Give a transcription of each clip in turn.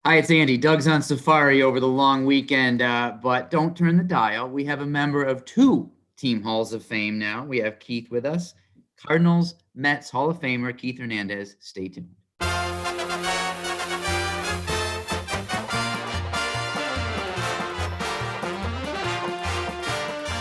Hi, it's Andy. Doug's on safari over the long weekend, but don't turn the dial. We have a member of two team halls of fame now. We have Keith with us, Cardinals Mets Hall of Famer Keith Hernandez. Stay tuned.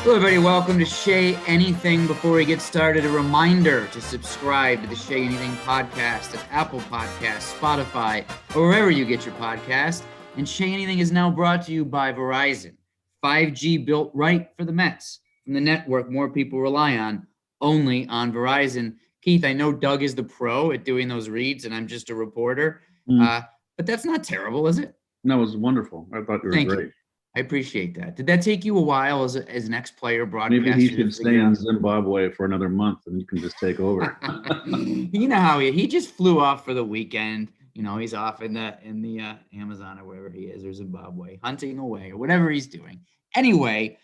Hello, everybody. Welcome to Shea Anything. Before we get started, a reminder to subscribe to the Shea Anything podcast at Apple Podcasts, Spotify, or wherever you get your podcast. And Shea Anything is now brought to you by Verizon. 5G built right for the Mets. From the network more people rely on, only on Verizon. Keith, I know Doug is the pro at doing those reads, and I'm just a reporter. But that's not terrible, is it? No, it was wonderful. I thought you were Thank great. you. I appreciate that. Did that take you a while as an ex-player broadcaster? Maybe he should stay in Zimbabwe for another month, and you can just take over. You know how he just flew off for the weekend. You know, he's off in the Amazon or wherever he is, or Zimbabwe, hunting away or whatever he's doing. Anyway,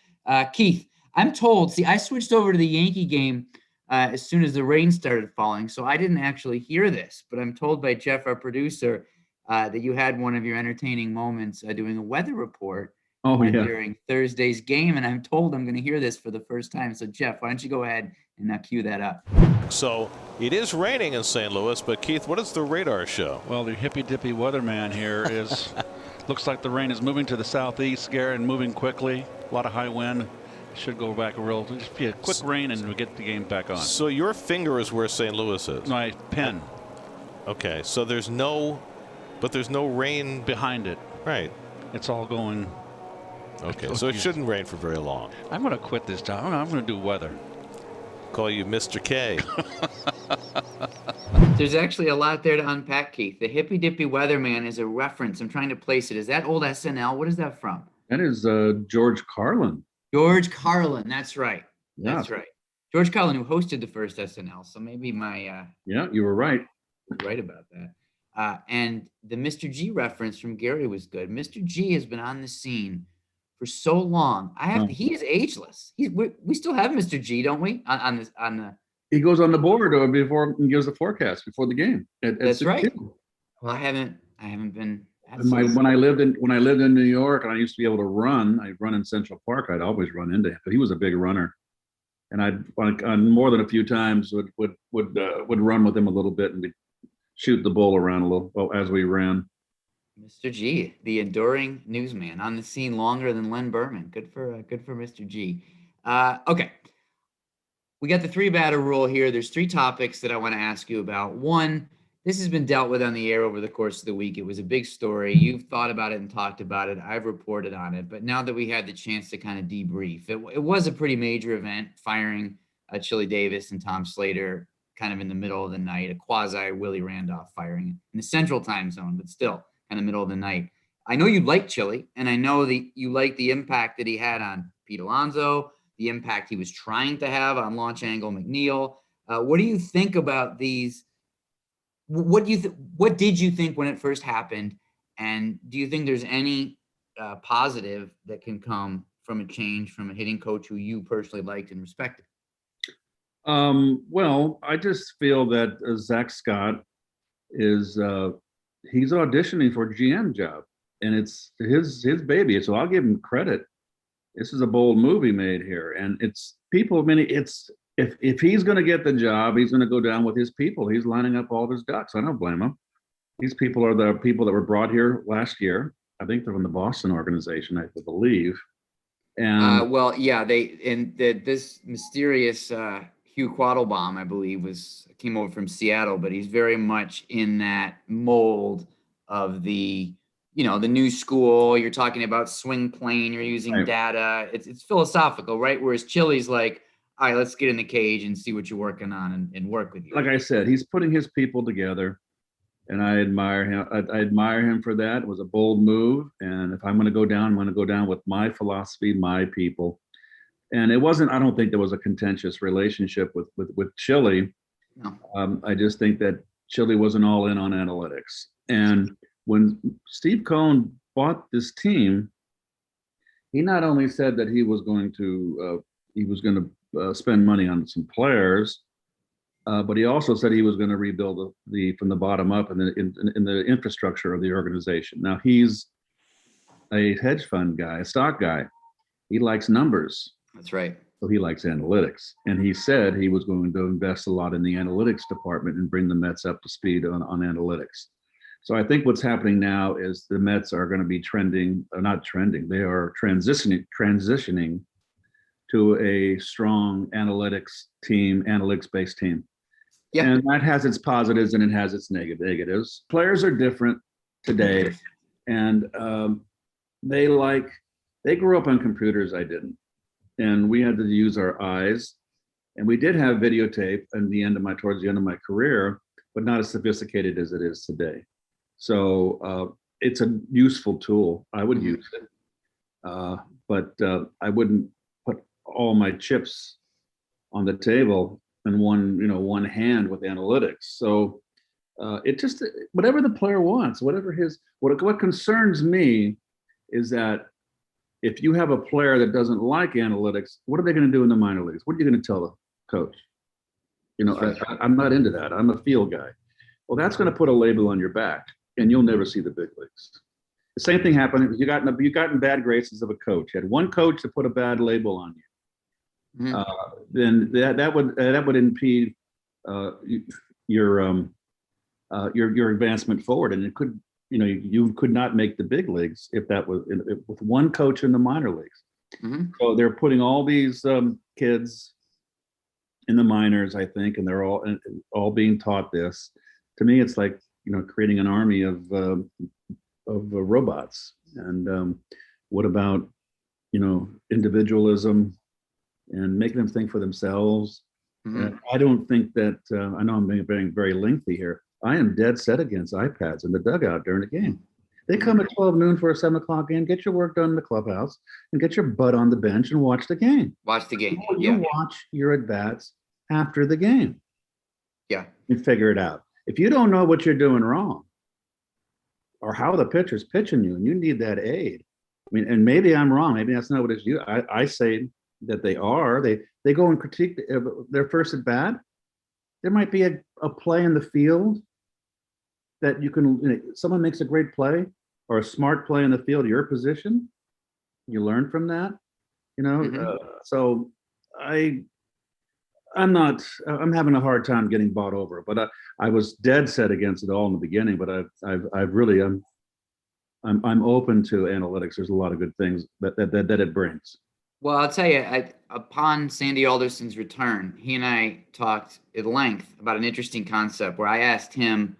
Keith, I'm told. See, I switched over to the Yankee game as soon as the rain started falling, so I didn't actually hear this. But I'm told by Jeff, our producer, that you had one of your entertaining moments doing a weather report. During Thursday's game, and I'm told I'm going to hear this for the first time. So, Jeff, why don't you go ahead and cue that up? So, it is raining in St. Louis, but Keith, what does the radar show? Well, the hippy-dippy weatherman here looks like the rain is moving to the southeast, Garrett, and moving quickly. A lot of high wind. Should go back just be a quick rain, and we'll get the game back on. So, your finger is where St. Louis is? My pen. Okay, so there's no rain behind it. Right. It's all going. Okay, so it shouldn't rain for very long. I'm going to quit this job. I'm going to do weather. Call you Mr. K. There's actually a lot there to unpack, Keith. The hippy dippy weatherman is a reference. I'm trying to place it. Is that old SNL? What is that from? That is George Carlin. George Carlin. That's right. Yeah. That's right. George Carlin, who hosted the first SNL. So maybe my yeah, you were right. Right about that. And the Mr. G reference from Gary was good. Mr. G has been on the scene for so long. He is ageless. We still have Mr. G, don't we? On the. He goes on the board before and gives the forecast before the game. That's right. Well, I haven't been. When I lived in New York and I used to be able to run, I'd run in Central Park. I'd always run into him, but he was a big runner, and I'd on more than a few times would run with him a little bit and we'd shoot the bull around a little as we ran. Mr. G, the enduring newsman, on the scene longer than Len Berman. Good for Mr. G. Okay, we got the three batter rule here. There's three topics that I want to ask you about. One, this has been dealt with on the air over the course of the week. It was a big story. You've thought about it and talked about it. I've reported on it. But now that we had the chance to kind of debrief, it was a pretty major event, firing Chili Davis and Tom Slater kind of in the middle of the night, a quasi Willie Randolph firing in the Central Time Zone, but still in the middle of the night. I know you like Chili, and I know that you like the impact that he had on Pete Alonso, the impact he was trying to have on Launch Angle McNeil. What do you think about these? What did you think when it first happened? And do you think there's any positive that can come from a change from a hitting coach who you personally liked and respected? Well, I just feel that Zach Scott is he's auditioning for a GM job, and it's his baby. So I'll give him credit. This is a bold move he made here, and it's people. I mean, it's if he's going to get the job, he's going to go down with his people. He's lining up all of his ducks. I don't blame him. These people are the people that were brought here last year. I think they're from the Boston organization, I believe. And this mysterious Hugh Quattlebaum, I believe, came over from Seattle, but he's very much in that mold of the new school. You're talking about swing plane. You're using data. It's philosophical, right? Whereas Chili's like, all right, let's get in the cage and see what you're working on and work with you. Like I said, he's putting his people together, and I admire him. I admire him for that. It was a bold move, and if I'm going to go down, I'm going to go down with my philosophy, my people. And it wasn't. I don't think there was a contentious relationship with Chili. No. I just think that Chili wasn't all in on analytics. And when Steve Cohen bought this team, he not only said that he was going to spend money on some players, But he also said he was going to rebuild the from the bottom up in the infrastructure of the organization. Now he's a hedge fund guy, a stock guy. He likes numbers. That's right. So he likes analytics. And he said he was going to invest a lot in the analytics department and bring the Mets up to speed on analytics. So I think what's happening now is the Mets are going to be not trending. They are transitioning to a strong analytics-based team. Yeah. And that has its positives and it has its negatives. Players are different today. And they grew up on computers. I didn't. And we had to use our eyes. And we did have videotape towards the end of my career, but not as sophisticated as it is today. So it's a useful tool. I would use it, but I wouldn't put all my chips on the table in one hand with analytics. So it just whatever the player wants, what concerns me is that if you have a player that doesn't like analytics, what are they going to do in the minor leagues? What are you going to tell the coach? I'm not into that. I'm a field guy. Well, that's going to put a label on your back, and you'll never see the big leagues. The same thing happened. You got in bad graces of a coach. You had one coach to put a bad label on you. Then that would impede your advancement forward, and it could you could not make the big leagues if that was with one coach in the minor leagues. So they're putting all these kids in the minors, I think, and they're all being taught this. To me, it's like creating an army of robots. And what about individualism and making them think for themselves? I don't think that I know I'm being very lengthy here. I am dead set against iPads in the dugout during the game. They come at 12 noon for a 7 o'clock game. Get your work done in the clubhouse and get your butt on the bench and watch the game. You watch your at-bats after the game. Yeah. And figure it out. If you don't know what you're doing wrong or how the pitcher's pitching you and you need that aid, and maybe I'm wrong. Maybe that's not what it's you. I say that they are. They go and critique their first at bat. There might be a play in the field that someone makes a great play or a smart play in the field, your position, you learn from that, so I'm having a hard time getting bought over, but I was dead set against it all in the beginning, but I'm open to analytics. There's a lot of good things that it brings. Well, I'll tell you, upon Sandy Alderson's return, he and I talked at length about an interesting concept where I asked him,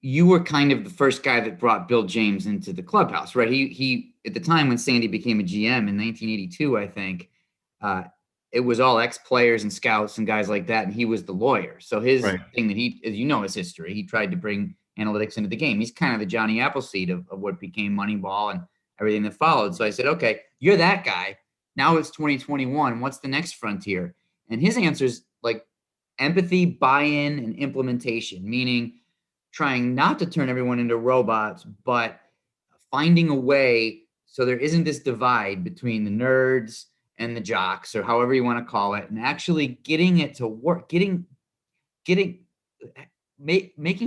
you were kind of the first guy that brought Bill James into the clubhouse, right? He at the time when Sandy became a GM in 1982, I think, it was all ex-players and scouts and guys like that, and he was the lawyer. So his thing that his history, he tried to bring analytics into the game. He's kind of the Johnny Appleseed of what became Moneyball and everything that followed. So I said, okay, you're that guy. Now it's 2021. What's the next frontier? And his answer is like empathy, buy-in, and implementation, meaning trying not to turn everyone into robots, but finding a way so there isn't this divide between the nerds and the jocks, or however you want to call it, and actually getting it to work, making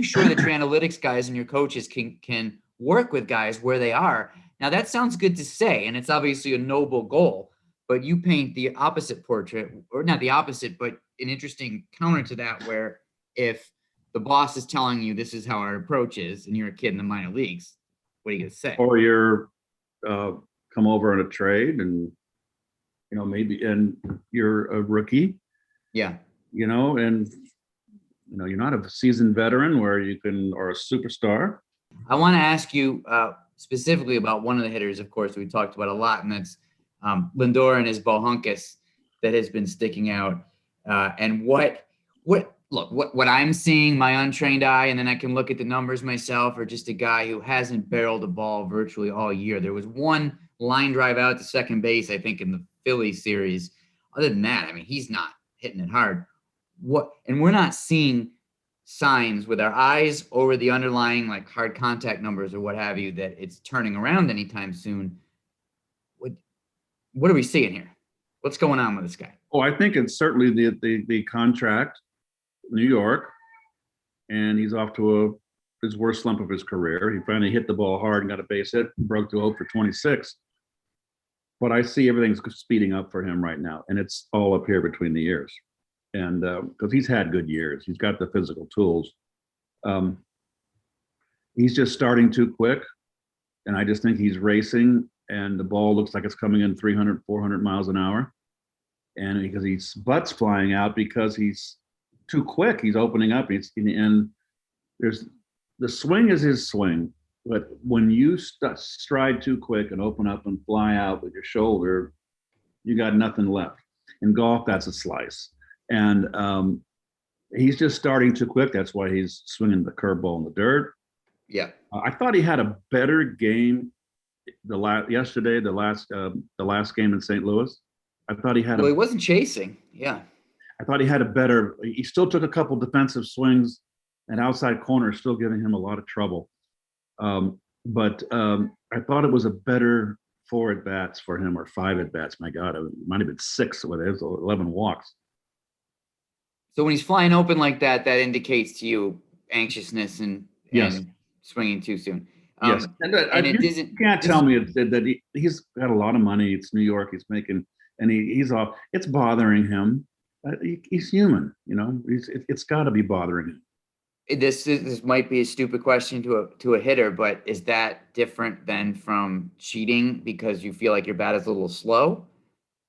sure that your analytics guys and your coaches can work with guys where they are. Now that sounds good to say, and it's obviously a noble goal, but you paint the opposite portrait, or not the opposite, but an interesting counter to that, where if the boss is telling you this is how our approach is, and you're a kid in the minor leagues, what are you going to say? Or you're come over on a trade and, and you're a rookie. Yeah. And, you're not a seasoned veteran or a superstar. I want to ask you specifically about one of the hitters, of course, we talked about a lot, and that's Lindor and his bohunkus that has been sticking out. And what I'm seeing, my untrained eye, and then I can look at the numbers myself, or just a guy who hasn't barreled the ball virtually all year. There was one line drive out to second base, I think, in the Phillies series. Other than that, he's not hitting it hard. And we're not seeing signs with our eyes over the underlying like hard contact numbers or what have you that it's turning around anytime soon. What are we seeing here? What's going on with this guy? Oh, I think it's certainly the contract. New York, and he's off to his worst slump of his career. He finally hit the ball hard and got a base hit, broke to 0 for 26. But I see everything's speeding up for him right now, and it's all up here between the ears. And because he's had good years, he's got the physical tools. He's just starting too quick, and I just think he's racing, and the ball looks like it's coming in 300, 400 miles an hour. And because his butt's flying out because he's too quick, he's opening up. And there's the swing is his swing, but when you stride too quick and open up and fly out with your shoulder, you got nothing left. In golf, that's a slice. And he's just starting too quick. That's why he's swinging the curveball in the dirt. Yeah. I thought he had a better game yesterday, the last game in St. Louis. I thought he had he wasn't chasing. Yeah. I thought he still took a couple defensive swings, and outside corner is still giving him a lot of trouble. But I thought it was a better 4 at-bats for him, or 5 at-bats. My God, it might have been 6 with it. 11 walks. So when he's flying open like that, that indicates to you anxiousness and swinging too soon. Yes, you can't tell me that he's got a lot of money. It's New York. He's making, and he's off. It's bothering him. He's human, it's got to be bothering him. This might be a stupid question to a hitter, but is that different than from cheating because you feel like your bat is a little slow?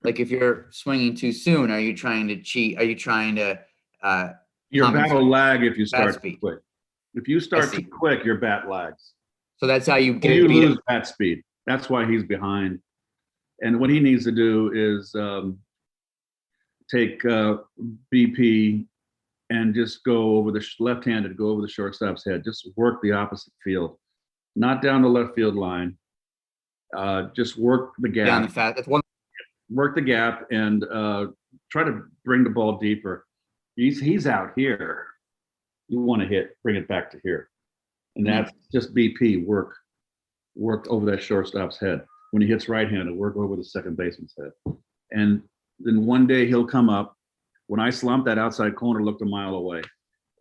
Like if you're swinging too soon, are you trying to cheat? Are you trying to your bat will lag if you start too quick. If you start too quick, your bat lags. So that's how you get you lose bat speed. That's why he's behind. And what he needs to do is take BP and just go over the left-handed, go over the shortstop's head. Just work the opposite field, not down the left field line. Just work the gap. Down the fat. That's one. Work the gap and try to bring the ball deeper. He's out here. You want to bring it back to here, and that's just BP work over that shortstop's head. When he hits right-handed, work over the second baseman's head, and then one day he'll come up. When I slumped, that outside corner looked a mile away,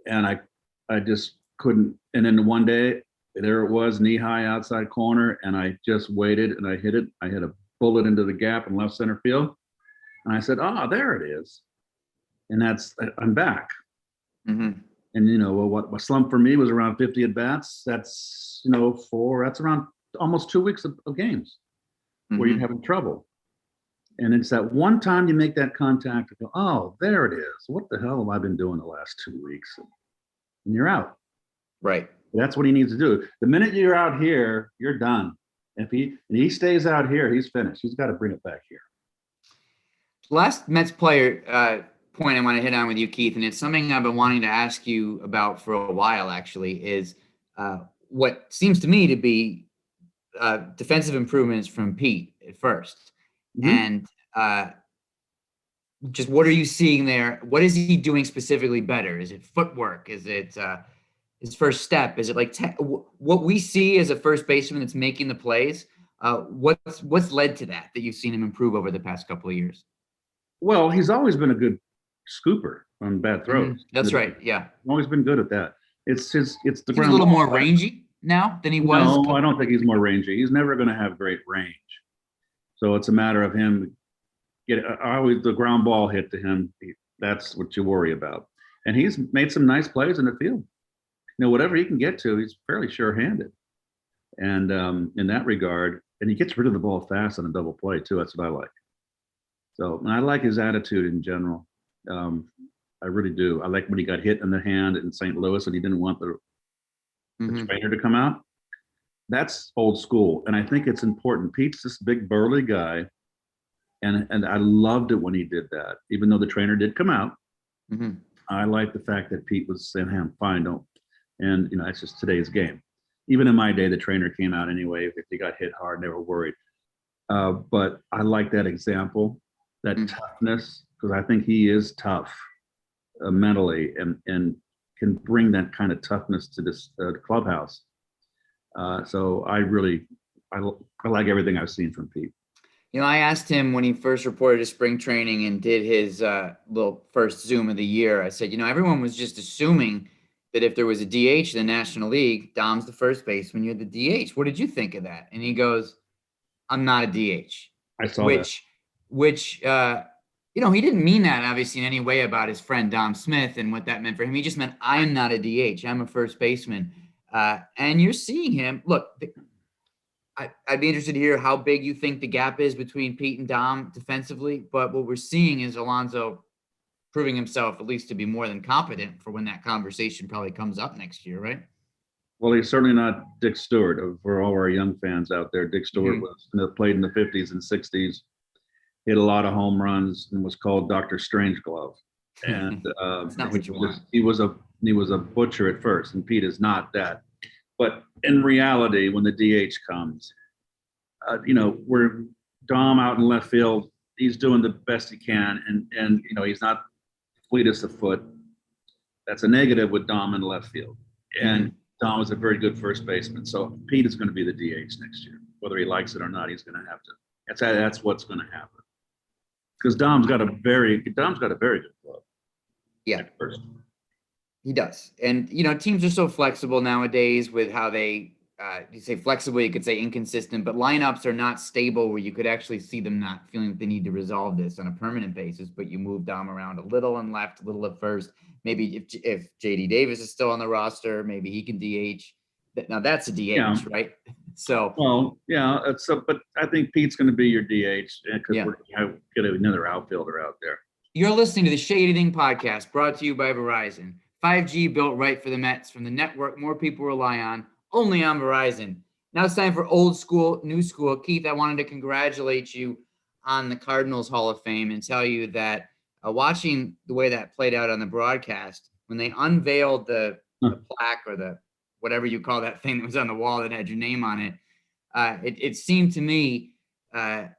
and I just couldn't. And then one day, there it was, knee-high outside corner, and I just waited and I hit it. I hit a bullet into the gap in left center field, and I said, there it is. And I'm back. Mm-hmm. And what slump for me was around 50 at bats. That's that's around almost 2 weeks of games where you're having trouble. And it's that one time you make that contact and go, there it is. What the hell have I been doing the last 2 weeks? And you're out. Right. That's what he needs to do. The minute you're out here, you're done. If he stays out here, he's finished. He's got to bring it back here. Last Mets player point I want to hit on with you, Keith, and it's something I've been wanting to ask you about for a while, actually, is what seems to me to be defensive improvements from Pete at first. Mm-hmm. And just what are you seeing there? What is he doing specifically better? Is it footwork? Is it his first step? Is it like what we see as a first baseman that's making the plays? What's led to that you've seen him improve over the past couple of years? Well, he's always been a good scooper on bad throws. That's right. Yeah, always been good at that. It's the he's a little more rangy now than he was. No, I don't think he's more rangy. He's never going to have great range. So it's a matter of him always the ground ball hit to him. That's what you worry about. And he's made some nice plays in the field. Whatever he can get to, he's fairly sure-handed. And in that regard, and he gets rid of the ball fast on a double play too. That's what I like. So, and I like his attitude in general. I really do. I like when he got hit in the hand in St. Louis and he didn't want the trainer to come out. That's old school. And I think it's important. Pete's this big burly guy. And I loved it when he did that, even though the trainer did come out. Mm-hmm. I like the fact that Pete was saying, hey, I'm fine, don't. And, it's just today's game. Even in my day, the trainer came out anyway. If they got hit hard, they were worried. But I like that example, that toughness, because I think he is tough mentally and can bring that kind of toughness to this clubhouse. So I like everything I've seen from Pete. I asked him when he first reported to spring training and did his little first Zoom of the year. I said, everyone was just assuming that if there was a DH in the National League, Dom's the first baseman, you're the DH. What did you think of that? And he goes, I'm not a DH. I saw which he didn't mean that obviously in any way about his friend Dom Smith and what that meant for him. He just meant, I am not a DH. I'm a first baseman. And you're seeing him. Look, I'd be interested to hear how big you think the gap is between Pete and Dom defensively. But what we're seeing is Alonso proving himself at least to be more than competent for when that conversation probably comes up next year, right? Well, he's certainly not Dick Stewart. For all our young fans out there, Dick Stewart played in the 50s and 60s, hit a lot of home runs, and was called Dr. Strangeglove. And that's not what you want. He was a butcher at first, and Pete is not that. But in reality, when the DH comes, we're Dom out in left field. He's doing the best he can, and he's not fleetest of foot. That's a negative with Dom in left field. And Dom is a very good first baseman. So Pete is going to be the DH next year, whether he likes it or not. He's going to have to. That's what's going to happen. Because Dom's got a very good club. Yeah. At first. He does. And, teams are so flexible nowadays with how they, you say flexible, you could say inconsistent, but lineups are not stable where you could actually see them not feeling that they need to resolve this on a permanent basis, but you move Dom around a little and left, a little at first. Maybe if JD Davis is still on the roster, maybe he can DH. Now that's a DH, right? So. Well, yeah, but I think Pete's going to be your DH because we're going to get another outfielder out there. You're listening to the Shea Anything podcast brought to you by Verizon. 5G built right for the Mets from the network more people rely on, only on Verizon. Now it's time for old school, new school. Keith, I wanted to congratulate you on the Cardinals Hall of Fame and tell you that watching the way that played out on the broadcast, when they unveiled the plaque or the whatever you call that thing that was on the wall that had your name on it, it seemed to me that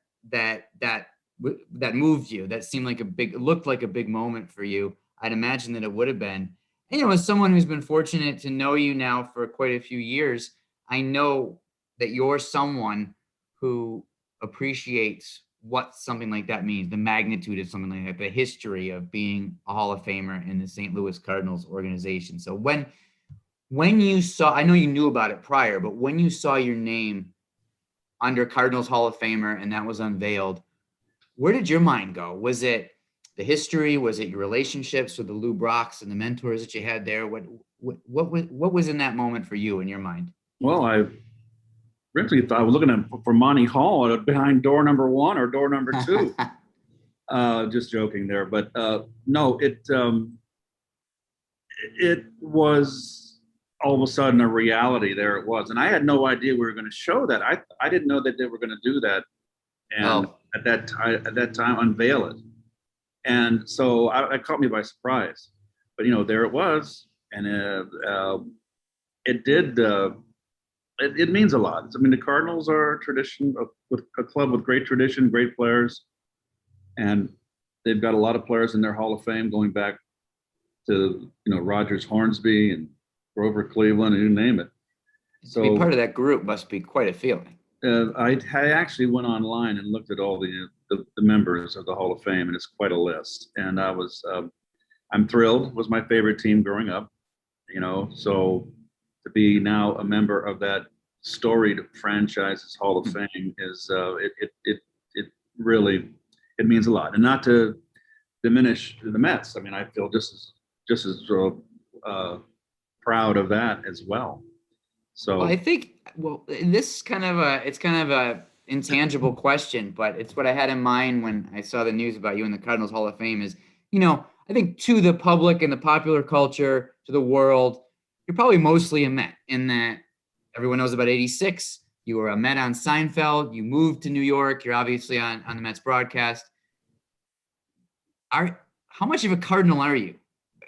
moved you. That seemed like looked like a big moment for you. I'd imagine that it would have been. And, as someone who's been fortunate to know you now for quite a few years, I know that you're someone who appreciates what something like that means, the magnitude of something like that, the history of being a Hall of Famer in the St. Louis Cardinals organization. So when you saw, I know you knew about it prior, but when you saw your name under Cardinals Hall of Famer and that was unveiled, where did your mind go? Was it the history? Was it your relationships with the Lou Brocks and the mentors that you had there? What was in that moment for you in your mind? Well, I originally thought I was looking for Monty Hall behind door number 1 or door number 2. Just joking there, but no, it was all of a sudden a reality. There it was, and I had no idea we were going to show that. I didn't know that they were going to do that, and at that time unveil it. And so it caught me by surprise, but there it was, and it did. It means a lot. I mean, the Cardinals are a club with great tradition, great players, and they've got a lot of players in their Hall of Fame going back to Rogers Hornsby and Grover Cleveland, and you name it. So to be part of that group must be quite a feeling. I actually went online and looked at all the members of the Hall of Fame, and it's quite a list. And I'm thrilled. It was my favorite team growing up, so to be now a member of that storied franchise's Hall of Fame is it really means a lot. And not to diminish the Mets. I mean, I feel just as proud of that as well. So I think, this kind of a intangible question, but it's what I had in mind when I saw the news about you in the Cardinals Hall of Fame is, I think to the public and the popular culture, to the world, you're probably mostly a Met in that everyone knows about 86. You were a Met on Seinfeld. You moved to New York. You're obviously on the Mets broadcast. How much of a Cardinal are you?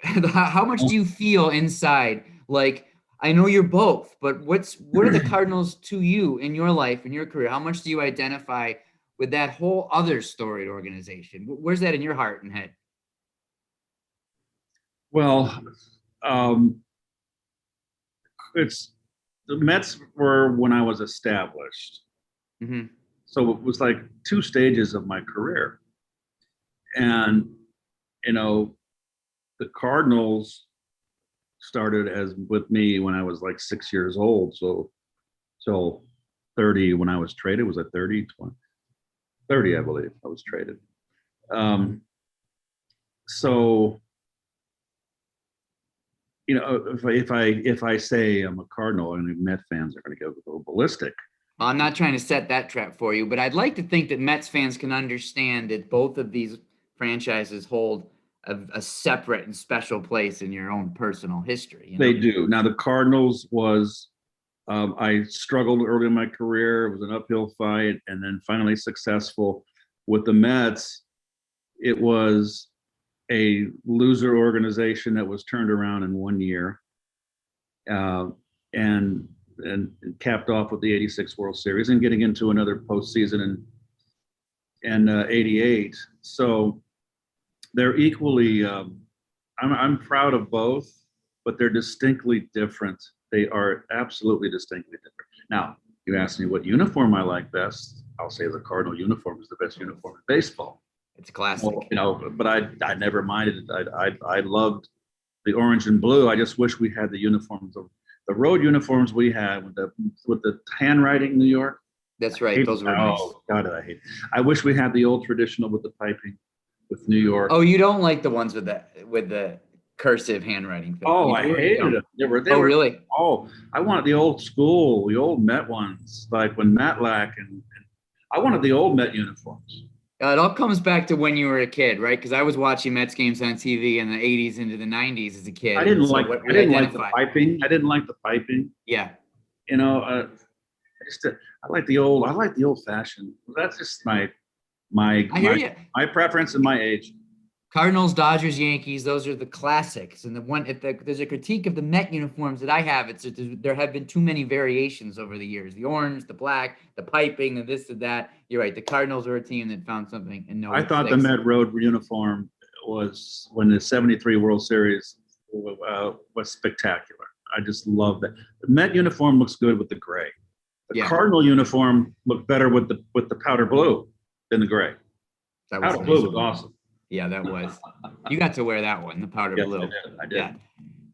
How much do you feel inside? Like, I know you're both, but what are the Cardinals to you in your life, in your career? How much do you identify with that whole other storied organization? Where's that in your heart and head? Well, it's the Mets were when I was established. Mm-hmm. So it was like 2 stages of my career. And, the Cardinals started as with me when I was like 6 years old. So till 30 when I was traded. Was it 30, 20, 30, I believe I was traded. So, if I say I'm a Cardinal, and Met fans are going to go ballistic. Well, I'm not trying to set that trap for you, but I'd like to think that Mets fans can understand that both of these franchises hold a separate and special place in your own personal history. They do. Now, the Cardinals was, I struggled early in my career. It was an uphill fight, and then finally successful. With the Mets, it was a loser organization that was turned around in 1 year, and capped off with the '86 World Series and getting into another postseason in '88. So they're equally. I'm proud of both, but they're distinctly different. They are absolutely distinctly different. Now, you asked me what uniform I like best. I'll say the Cardinal uniform is the best uniform in baseball. It's classic. Well, but I never minded it. I loved the orange and blue. I just wish we had the uniforms, the road uniforms we had with the handwriting in New York. That's right. Those were nice. Oh, God, I hate it. I wish we had the old traditional with the piping with New York. Oh, you don't like the ones with the cursive handwriting thing? Oh, I hated them. They were really? Oh, I wanted the old school, the old Met ones, like when Matlack and I wanted the old Met uniforms. It all comes back to when you were a kid, right? Because I was watching Mets games on TV in the '80s into the '90s as a kid. I didn't like the piping. I didn't like the piping. Yeah. I like the old fashioned. That's just my preference and my age. Cardinals, Dodgers, Yankees, those are the classics. And there's a critique of the Met uniforms that I have, it's that there have been too many variations over the years. The orange, the black, the piping, and this and that. You're right. The Cardinals are a team that found something. And I thought the Met road uniform was, when the '73 World Series was spectacular. I just love that. The Met uniform looks good with the gray. The Cardinal uniform looked better with the powder blue than the gray. Powder blue was awesome. Yeah, that was. You got to wear that one, the powder blue. I did.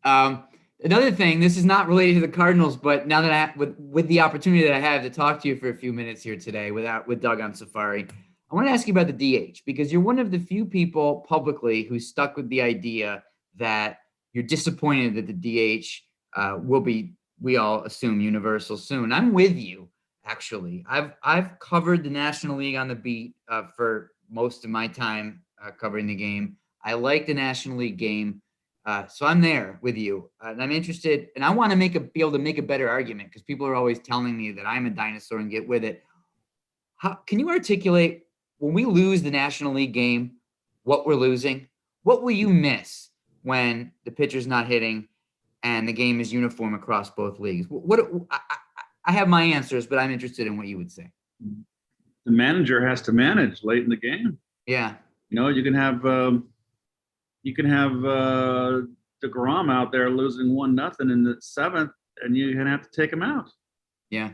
Yeah. Another thing, this is not related to the Cardinals, but now that with the opportunity that I have to talk to you for a few minutes here today with Doug on Safari, I want to ask you about the DH, because you're one of the few people publicly who stuck with the idea that you're disappointed that the DH will be, we all assume, universal soon. I'm with you, actually. I've covered the National League on the beat for most of my time covering the game. I like the National League game. So I'm there with you. And I'm interested, and I want to be able to make a better argument, because people are always telling me that I'm a dinosaur and get with it. How can you articulate, when we lose the National League game, what we're losing? What will you miss when the pitcher's not hitting and the game is uniform across both leagues? I have my answers, but I'm interested in what you would say. The manager has to manage late in the game. Yeah. You can have DeGrom out there losing 1-0 in the 7th, and you're gonna have to take him out. Yeah.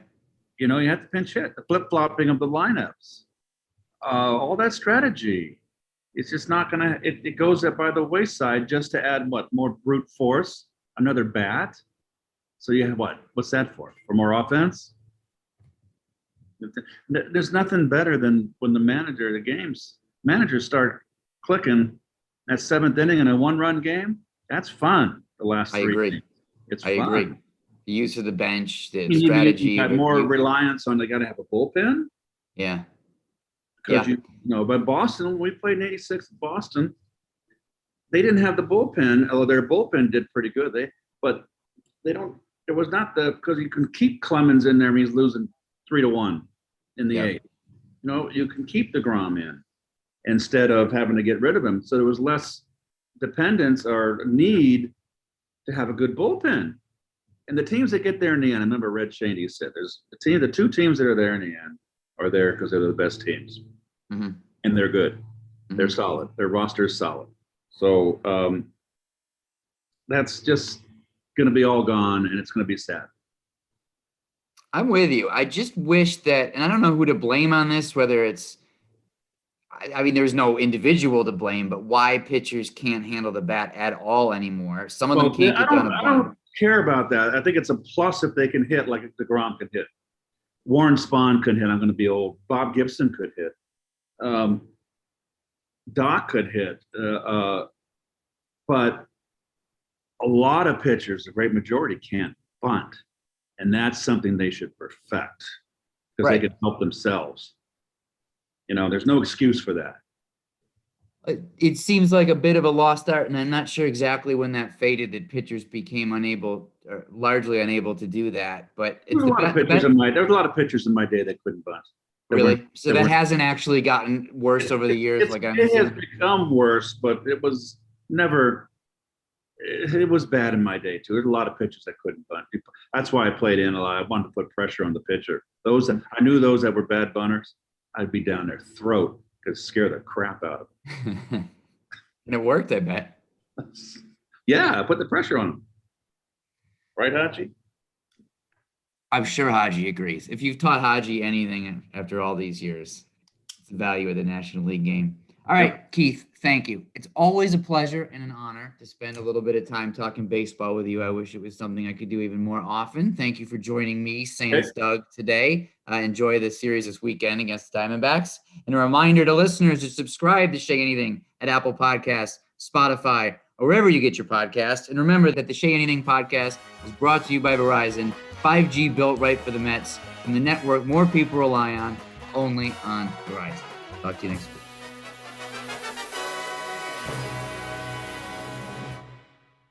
You have to pinch hit, the flip-flopping of the lineups, all that strategy. It's just not gonna. It goes up by the wayside just to add more brute force, another bat. So you have what's that for? For more offense? There's nothing better than when the managers start clicking that 7th inning in a 1-run game. That's fun. The last 3 I agree. games. It's I fun. agree. The use of the bench, the strategy. You got more reliance on, they got to have a bullpen. Yeah. Because but Boston, when we played in '86 in Boston, they didn't have the bullpen. Although their bullpen did pretty good. But they don't. There was not because you can keep Clemens in there. He's losing 3-1 in the 8th. You can keep DeGrom in instead of having to get rid of him. So there was less dependence or need to have a good bullpen. And the teams that get there in the end, I remember Red Shaney said, the 2 teams that are there in the end are there because they're the best teams. Mm-hmm. And they're good. Mm-hmm. They're solid. Their roster is solid. So that's just going to be all gone, and it's going to be sad. I'm with you. I just wish that, and I don't know who to blame on this, whether it's, I mean, there's no individual to blame, but why pitchers can't handle the bat at all anymore. Some of them can't get down a I bunt. don't care about that. I think it's a plus if they can hit like DeGrom can hit. Warren Spahn could hit. I'm going to be old. Bob Gibson could hit. Doc could hit. But a lot of pitchers, the great majority, can't bunt. And that's something they should perfect because they can help themselves. There's no excuse for that. It seems like a bit of a lost art, and I'm not sure exactly when that faded, that pitchers became largely unable to do that. But There was a lot of pitchers in my day that couldn't bunt. Really? So that hasn't actually gotten worse over the years? It has become worse, but it was never – it was bad in my day, too. There's a lot of pitchers that couldn't bunt. That's why I played in a lot. I wanted to put pressure on the pitcher. I knew those that were bad bunters, I'd be down their throat to scare the crap out of them. And it worked, I bet. Yeah, I put the pressure on them. Right, Haji? I'm sure Haji agrees. If you've taught Haji anything after all these years, it's the value of the National League game. All right, Keith, thank you. It's always a pleasure and an honor to spend a little bit of time talking baseball with you. I wish it was something I could do even more often. Thank you for joining me, Sans Doug, today. Enjoy the series this weekend against the Diamondbacks. And a reminder to listeners to subscribe to Shea Anything at Apple Podcasts, Spotify, or wherever you get your podcasts. And remember that the Shea Anything podcast is brought to you by Verizon, 5G built right for the Mets, and the network more people rely on, only on Verizon. Talk to you next week.